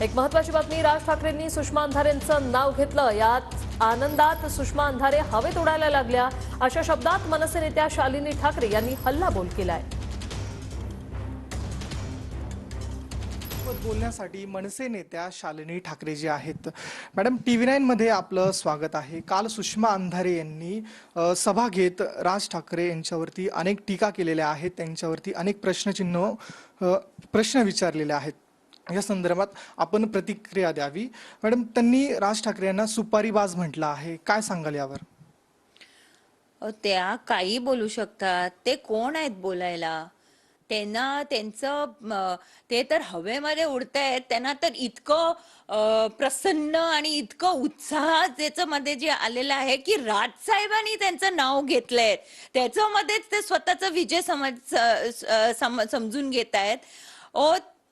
एक महत्त्वाची बातमी, राज ठाकरेंनी सुषमा अंधारेंचं नाव घेतलं. यात आनंदात सुषमा अंधारे हवेत उडायला लागल्या, अशा शब्दात मनसे नेत्या शालिनी ठाकरे यांनी हल्लाबोल केलाय. बोलण्यासाठी मनसे नेत्या शालिनी ठाकरे जी आहेत. मॅडम, TV9 मध्ये आपलं स्वागत आहे. काल सुषमा अंधारे यांनी सभा घेत राज ठाकरे यांच्यावरती अनेक टीका केलेल्या आहेत, त्यांच्यावरती अनेक प्रश्न विचारलेले आहेत. या संदर्भात आपण प्रतिक्रिया द्यावी. मॅडम, त्यांनी राज ठाकरे यांना सुपारीबाज म्हटलं आहे, काय सांगाल यावर? त्या काही बोलू शकतात, ते कोण आहेत बोलायला? त्यांना ते तर हवेमध्ये उडतायत. त्यांना तर इतकं प्रसन्न आणि इतकं उत्साह त्याच्यामध्ये जे आलेलं आहे की राजसाहेबांनी त्यांचं नाव घेतलंय, त्याच्यामध्येच ते स्वतःचा विजय समजून घेत आहेत.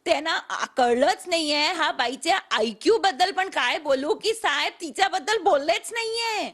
त्यांना कळलंच नाहीये ह्या बाईच्या IQ बद्दल. पण काय बोलू की साहेब तिच्याबद्दल बोललेच नाहीये.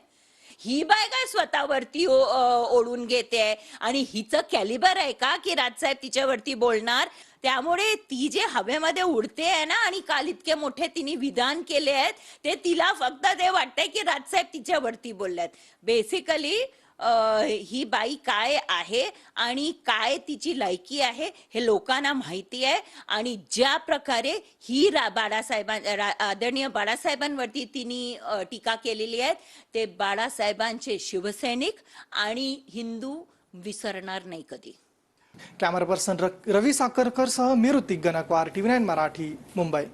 ही बाय काय स्वतःवरती ओढून घेते आणि हिचं कॅलिबर आहे का की राजसाहेब तिच्यावरती बोलणार? त्यामुळे ती जे हवेमध्ये उडते आहे ना, आणि काल इतके मोठे तिने विधान केले आहेत, ते तिला फक्त ते वाटतंय की राजसाहेब तिच्यावरती बोललेत. बेसिकली ही बाई काय आहे आणि काय तिची लायकी आहे हे लोकांना माहिती आहे. आणि ज्या प्रकारे ही आदरणीय बाळासाहेबांवरती तिने टीका केलेली आहे, ते बाळासाहेबांचे शिवसैनिक आणि हिंदू विसरणार नाही कधी. कॅमेरा पर्सन रवी साखरकर सह मी ऋतिक गणकवार, TV9 मराठी, मुंबई.